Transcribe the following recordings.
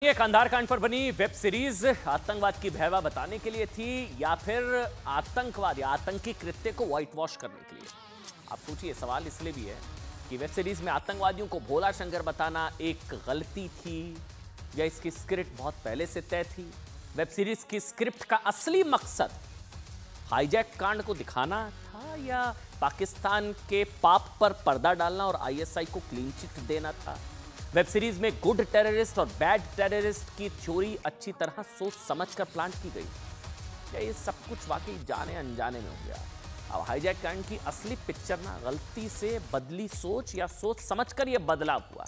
ये कांधार कांड पर बनी वेब सीरीज आतंकवाद की भयावह बताने के लिए थी या फिर आतंकवाद या आतंकी कृत्य को व्हाइट वॉश करने के लिए? आप सोचिए, सवाल इसलिए भी है कि वेब सीरीज में आतंकवादियों को भोला शंकर बताना एक गलती थी या इसकी स्क्रिप्ट बहुत पहले से तय थी? वेब सीरीज की स्क्रिप्ट का असली मकसद हाईजैक कांड को दिखाना था या पाकिस्तान के पाप पर पर्दा डालना और आईएसआई को क्लीन चिट देना था? वेब सीरीज में गुड टेररिस्ट और बैड टेररिस्ट की थ्योरी अच्छी तरह सोच समझकर प्लान की गई या ये सब कुछ वाकई जाने अनजाने में हो गया? अब हाईजैक कांड की असली पिक्चर ना गलती से बदली सोच या सोच समझकर यह बदलाव हुआ?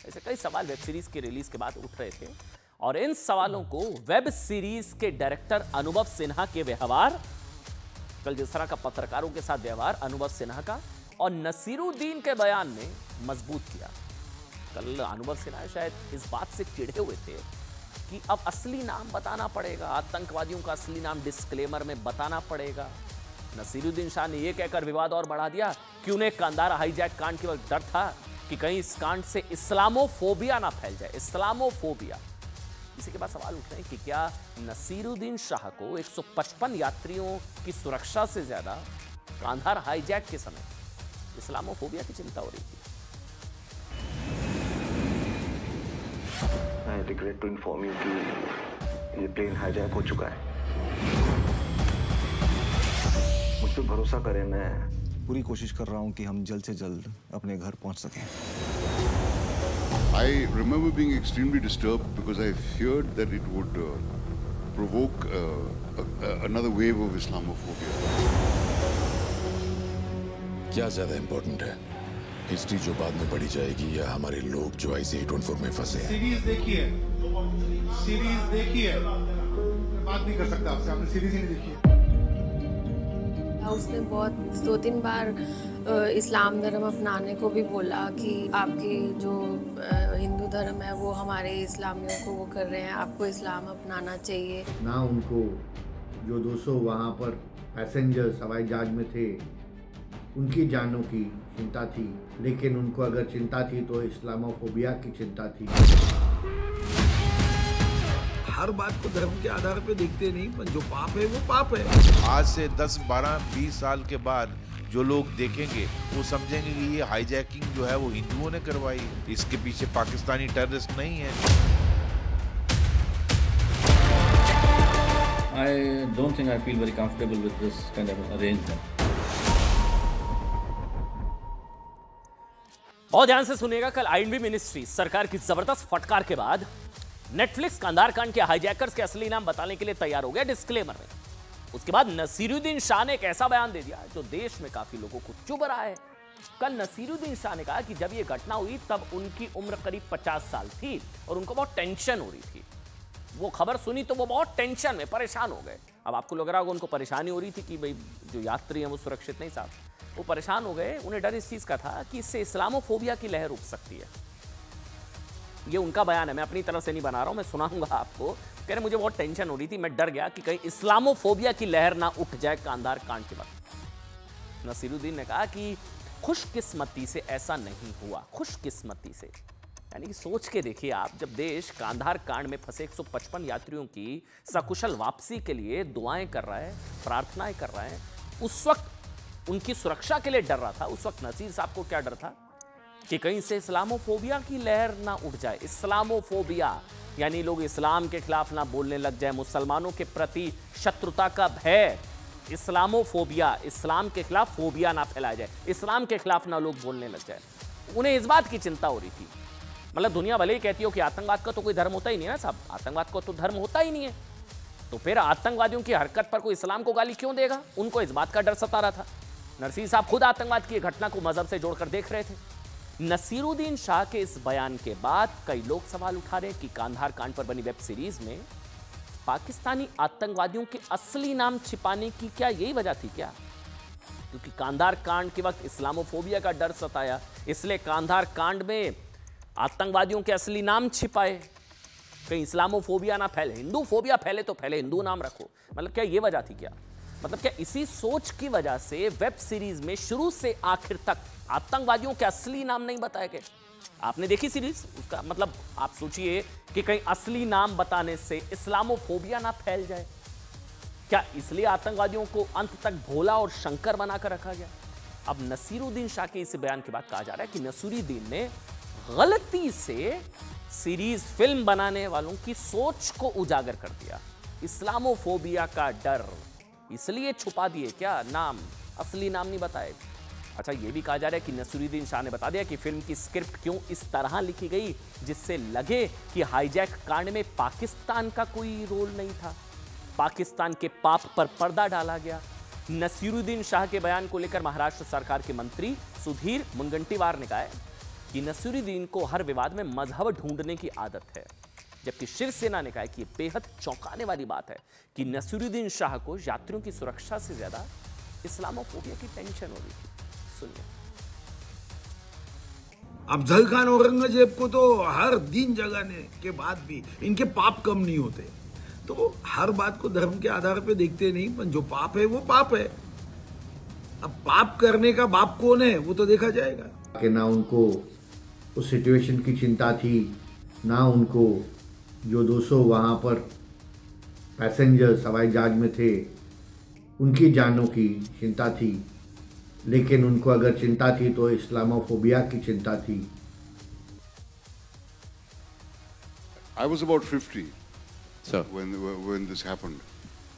ऐसे कई सवाल वेब सीरीज के रिलीज के बाद उठ रहे थे और इन सवालों को वेब सीरीज के डायरेक्टर अनुभव सिन्हा के व्यवहार, कल जिस तरह का पत्रकारों के साथ व्यवहार अनुभव सिन्हा का और नसीरुद्दीन के बयान ने मजबूत किया। कल अनुभव सिन्हा शायद इस बात से चिढ़े हुए थे कि अब असली नाम बताना पड़ेगा, आतंकवादियों का असली नाम डिस्क्लेमर में बताना पड़ेगा। नसीरुद्दीन शाह ने यह कहकर विवाद और बढ़ा दिया कि उन्हें कांधार हाईजैक कांड के वक्त डर था कि कहीं इस कांड से इस्लामोफोबिया ना फैल जाए। इस्लामोफोबिया, इसी के बाद सवाल उठ रहे हैं कि क्या नसीरुद्दीन शाह को 155 यात्रियों की सुरक्षा से ज्यादा कांधार हाईजैक के समय इस्लामोफोबिया की चिंता हो रही थी? I regret to inform you कि ये प्लेन हाईजैक हो चुका है। मुझ पे भरोसा करें, मैं पूरी कोशिश कर रहा हूँ कि हम जल्द से जल्द अपने घर पहुँच सकें। I remember being extremely disturbed because I feared that it would provoke another wave of Islamophobia. क्या ज्यादा इम्पोर्टेंट है, हिस्ट्री जो बाद में पढ़ी जाएगी या हमारे लोग जो IC-814 में फंसे हैं? सीरीज देखिए, बात नहीं कर सकता आपसे, आपने सीरीज ही नहीं देखी है। उसने बहुत 2-3 बार इस्लाम धर्म अपनाने को भी बोला कि आपके जो हिंदू धर्म है वो हमारे इस्लामियों को वो कर रहे हैं, आपको इस्लाम अपनाना चाहिए। ना उनको जो 200 वहाँ पर पैसेंजर्स हवाई जहाज में थे उनकी जानों की चिंता थी, लेकिन उनको अगर चिंता थी तो इस्लामोफोबिया की चिंता थी। हर बात को धर्म के आधार पे देखते नहीं, पर जो पाप है वो पाप है। आज से 10, 12, 20 साल के बाद जो लोग देखेंगे वो समझेंगे कि ये हाईजैकिंग जो है वो हिंदुओं ने करवाई, इसके पीछे पाकिस्तानी टेररिस्ट नहीं है। I don't think I feel very comfortable with this kind of arrangement. और ध्यान से सुनिएगा, कल आईएनबी मिनिस्ट्री सरकार की जबरदस्त फटकार के बाद नेटफ्लिक्स कांधार कांड के हाईजैकर्स के असली नाम बताने के लिए तैयार हो गया डिस्क्लेमर में। उसके बाद नसीरुद्दीन शाह ने एक ऐसा बयान दे दिया जो देश में काफी लोगों को चुभ रहा है। कल नसीरुद्दीन शाह ने कहा कि जब यह घटना हुई तब उनकी उम्र करीब 50 साल थी और उनको बहुत टेंशन हो रही थी। वो खबर सुनी तो वो बहुत टेंशन में परेशान हो गए। अब आपको लग रहा होगा उनको परेशानी हो रही थी कि भाई जो यात्री हैं वो सुरक्षित नहीं। साहब, वो परेशान हो गए, उन्हें डर इस चीज का था कि इससे इस्लामोफोबिया की लहर उठ सकती है। ये उनका बयान है, मैं अपनी तरफ से नहीं बना रहा हूं, मैं सुनाऊंगा आपको। कह रहे मुझे बहुत टेंशन हो रही थी, मैं डर गया कि कहीं इस्लामोफोबिया की लहर ना उठ जाए कांधार कांड के वक्त। नसीरुद्दीन ने कहा कि खुशकिस्मती से ऐसा नहीं हुआ, खुशकिस्मती से। यानी कि सोच के देखिए आप, जब देश कांधार कांड में फंसे 155 यात्रियों की सकुशल वापसी के लिए दुआएं कर रहा है, प्रार्थनाएं कर रहा है, उस वक्त उनकी सुरक्षा के लिए डर रहा था। उस वक्त नसीर साहब को क्या डर था कि कहीं से इस्लामोफोबिया की लहर ना उठ जाए। इस्लामोफोबिया यानी लोग इस्लाम के खिलाफ ना बोलने लग जाए, मुसलमानों के प्रति शत्रुता का भय। इस्लामोफोबिया, इस्लाम के खिलाफ फोबिया ना फैलाया जाए, इस्लाम के खिलाफ ना लोग बोलने लग जाए। उन्हें इस बात की चिंता हो रही थी। मतलब दुनिया भले ही कहती हो कि आतंकवाद का तो कोई धर्म होता ही नहीं है ना साहब, आतंकवाद का तो धर्म होता ही नहीं है, तो फिर आतंकवादियों की हरकत पर कोई इस्लाम को गाली क्यों देगा? उनको इस बात का डर सता रहा था। नरसिंह साहब खुद आतंकवाद की घटना को मजहब से जोड़कर देख रहे थे। नसीरुद्दीन शाह के इस बयान के बाद कई लोग सवाल उठा रहे हैं कि कांधार कांड पर बनी वेब सीरीज में पाकिस्तानी आतंकवादियों के असली नाम छिपाने की क्या यही वजह थी क्या? क्योंकि कांधार कांड के वक्त इस्लामोफोबिया का डर सताया, इसलिए कांधार कांड में आतंकवादियों के असली नाम छिपाए, कहीं इस्लामोफोबिया ना फैले, हिंदू फोबिया फैले तो फैले, हिंदू नाम रखो। मतलब क्या ये वजह थी क्या? मतलब क्या इसी सोच की वजह से वेब सीरीज में शुरू से आखिर तक आतंकवादियों के असली नाम नहीं बताए गए? आपने देखी सीरीज, उसका मतलब आप सोचिए कि कहीं असली नाम बताने से इस्लामोफोबिया ना फैल जाए। क्या इसलिए आतंकवादियों को अंत तक भोला और शंकर बनाकर रखा गया? अब नसीरुद्दीन शाह के इस बयान के बाद कहा जा रहा है कि नसीरुद्दीन ने गलती से सीरीज फिल्म बनाने वालों की सोच को उजागर कर दिया। इस्लामोफोबिया का डर इसलिए छुपा दिए क्या नाम, असली नाम नहीं बताए। अच्छा, यह भी कहा जा रहा है कि नसीरुद्दीन शाह ने बता दिया कि फिल्म की स्क्रिप्ट क्यों इस तरह लिखी गई जिससे लगे कि हाईजैक कांड में पाकिस्तान का कोई रोल नहीं था, पाकिस्तान के पाप पर पर्दा डाला गया। नसीरुद्दीन शाह के बयान को लेकर महाराष्ट्र सरकार के मंत्री सुधीर मुनगंटीवार ने कहा है कि नसीरुद्दीन को हर विवाद में मजहब ढूंढने की आदत है, जबकि शिवसेना ने कहा है कि बेहद चौंकाने वाली बात है कि नसीरुद्दीन शाह को यात्रियों की सुरक्षा से ज्यादा इस्लामोफोबिया की टेंशन हो रही थी। सुनिए। अफजल खान औरंगजेब को तो हर दिन जगाने के बाद भी इनके पाप कम नहीं होते। तो हर बात को धर्म के आधार पे देखते नहीं, पर जो पाप है वो पाप है। अब पाप करने का बाप कौन है वो तो देखा जाएगा। कि ना उनको उस सिचुएशन की चिंता थी, ना उनको जो 200 वहाँ पर पैसेंजर्स हवाई जहाज में थे उनकी जानों की चिंता थी, लेकिन उनको अगर चिंता थी तो इस्लामोफोबिया की चिंता थी। I was about 50 when this happened,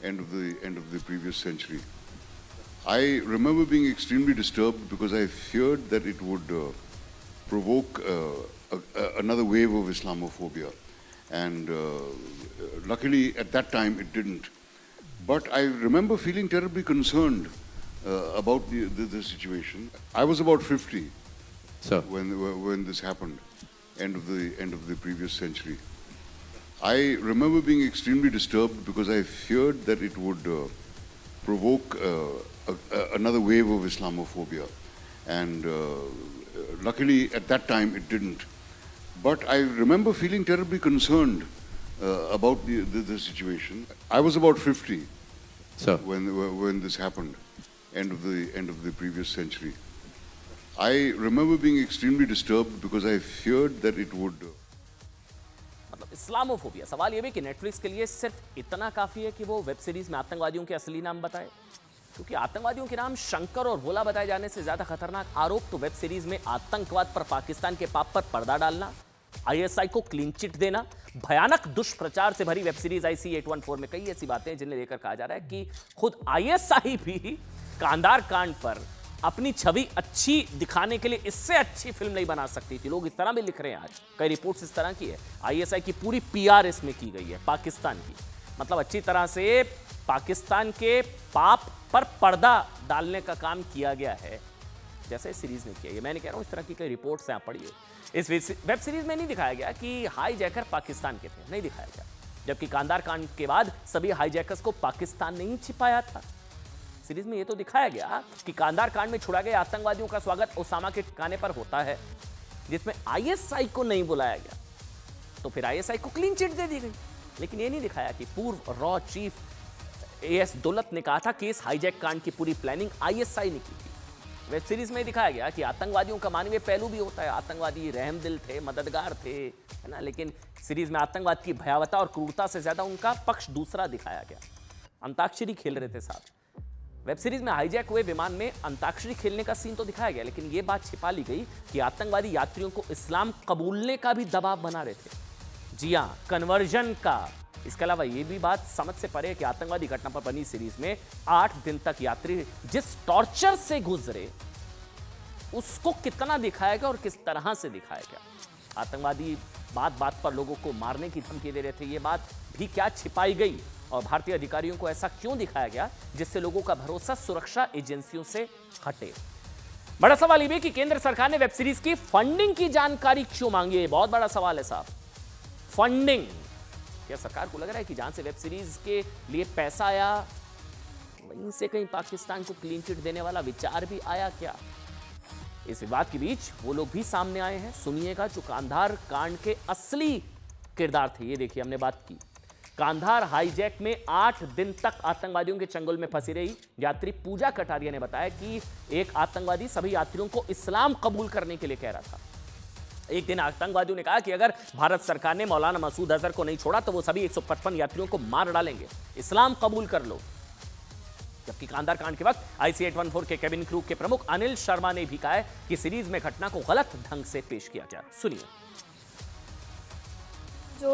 end of the previous century. I remember being extremely disturbed because I feared that it would provoke another wave of Islamophobia, and luckily at that time it didn't. But I remember feeling terribly concerned about the situation. I was about 50 when this happened, end of the previous century. I remember being extremely disturbed because I feared that it would provoke another wave of Islamophobia, and luckily at that time it didn't. But I remember feeling terribly concerned about the situation. I was about 50 when this happened, end of the previous century. I remember being extremely disturbed because I feared that it would. मतलब Islamophobia, सवाल यह भी कि Netflix के लिए सिर्फ इतना काफी है कि वो वेब सीरीज में आतंकवादियों के असली नाम बताए, क्योंकि आतंकवादियों के नाम शंकर और भोला बताए जाने से ज्यादा खतरनाक आरोप तो वेब सीरीज में आतंकवाद पर पाकिस्तान के पाप पर पर्दा डालना, आईएसआई को क्लीन चिट देना, भयानक दुष्प्रचार से भरी वेब सीरीज IC-814 में कई ऐसी बातें जिन्हें लेकर कहा जा रहा है कि खुद आईएसआई भी कांधार कांड पर अपनी छवि अच्छी दिखाने के लिए इससे अच्छी फिल्म नहीं बना सकती थी। लोग इस तरह भी लिख रहे हैं, आज कई रिपोर्ट्स इस तरह की है। आईएसआई की पूरी PR इसमें की गई है पाकिस्तान की, मतलब अच्छी तरह से पाकिस्तान के पाप पर पर्दा डालने का काम किया गया है, जैसे सीरीज ने किया। ये मैं नहीं कह रहा हूं, इस तरह की कई रिपोर्ट्स हैं, आप पढ़िए। इस वेब सीरीज में नहीं दिखाया गया कि हाईजैकर पाकिस्तान के थे, नहीं दिखाया गया, जबकि कांधार कांड के बाद सभी हाईजैकर्स को पाकिस्तान ने ही छिपाया था। सीरीज में ये तो दिखाया गया कि कांधार कांड में छुड़ा गए आतंकवादियों का स्वागत ओसामा के ठिकाने पर होता है, जिसमें आईएसआई को नहीं बुलाया गया, तो फिर आईएसआई को क्लीन चिट दे दी गई। लेकिन ये नहीं दिखाया कि पूर्व रॉ चीफ AS दौलत ने कहा था कि इस हाईजैक कांड की पूरी प्लानिंग आईएसआई ने की थी। वेब सीरीज में दिखाया गया कि आतंकवादियों का मानवीय पहलू भी होता है, आतंकवादी रहमदिल थे, मददगार थे, है ना, लेकिन सीरीज में आतंकवाद की भयावहता और क्रूरता से ज्यादा उनका पक्ष दूसरा दिखाया गया। अंताक्षरी खेल रहे थे साथ। वेब सीरीज में हाईजैक हुए विमान में अंताक्षरी खेलने का सीन तो दिखाया गया, लेकिन यह बात छिपा ली गई कि आतंकवादी यात्रियों को इस्लाम कबूलने का भी दबाव बना रहे थे। जी हां, कन्वर्जन का। इसके अलावा यह भी बात समझ से परे कि आतंकवादी घटना पर बनी सीरीज में 8 दिन तक यात्री जिस टॉर्चर से गुजरे उसको कितना दिखाया गया और किस तरह से दिखाया गया। आतंकवादी बात बात पर लोगों को मारने की धमकी दे रहे थे, ये बात भी क्या छिपाई गई और भारतीय अधिकारियों को ऐसा क्यों दिखाया गया जिससे लोगों का भरोसा सुरक्षा एजेंसियों से हटे। बड़ा सवाल यह भी कि केंद्र सरकार ने वेब सीरीज की फंडिंग की जानकारी क्यों मांगी है, बहुत बड़ा सवाल है साहब। फंडिंग, क्या सरकार को लग रहा है कि जहां से वेब सीरीज के लिए पैसा आया वहीं से कहीं पाकिस्तान को क्लीन चिट देने वाला विचार भी आया क्या? इस विवाद के बीच वो लोग भी सामने आए हैं, सुनिएगा, जो कांधार कांड के असली किरदार थे। ये देखिए, हमने बात की कांधार हाईजैक में 8 दिन तक आतंकवादियों के चंगुल में फंसी रही यात्री पूजा कटारिया ने बताया कि एक आतंकवादी सभी यात्रियों को इस्लाम कबूल करने के लिए कह रहा था। एक दिन आतंकवादियों ने कहा कि अगर भारत सरकार ने मौलाना मसूद अजहर को नहीं छोड़ा तो वो सभी 155 यात्रियों को मार डालेंगे, इस्लाम कबूल कर लो। जबकि कांधार कांड के वक्त IC-814 के केबिन क्रू के प्रमुख अनिल शर्मा ने भी कहा है कि सीरीज में घटना को गलत ढंग से पेश किया गया। सुनिए। जो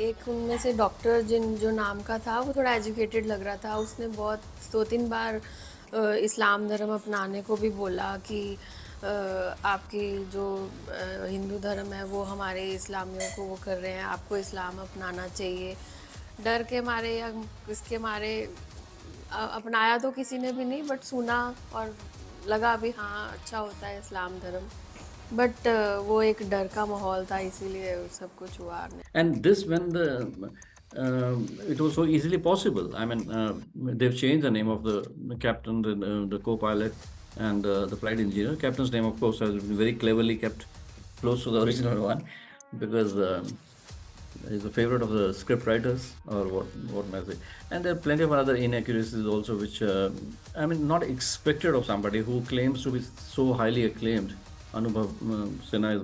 एक उनमें से डॉक्टर जो नाम का था वो थोड़ा एजुकेटेड लग रहा था। उसने बहुत 2-3 बार इस्लाम धर्म अपनाने को भी बोला कि आपकी जो हिंदू धर्म है वो हमारे इस्लामियों को वो कर रहे हैं, आपको इस्लाम अपनाना चाहिए। डर के मारे या इसके मारे अपनाया तो किसी ने भी नहीं, बट सुना और लगा भी हाँ अच्छा होता है इस्लाम धर्म, बट वो एक डर का माहौल था, इसीलिए सब कुछ हुआ। And this when it was so easily possible. I mean, they've changed the name of the captain, the co-pilot, and the flight engineer. Captain's name, of course, has been very cleverly kept close to the original one because he's a favorite of the script writers, or what may I say. And there are plenty of other inaccuracies also, which I mean, not expected of somebody who claims to be so highly acclaimed. Anubhav Sinha is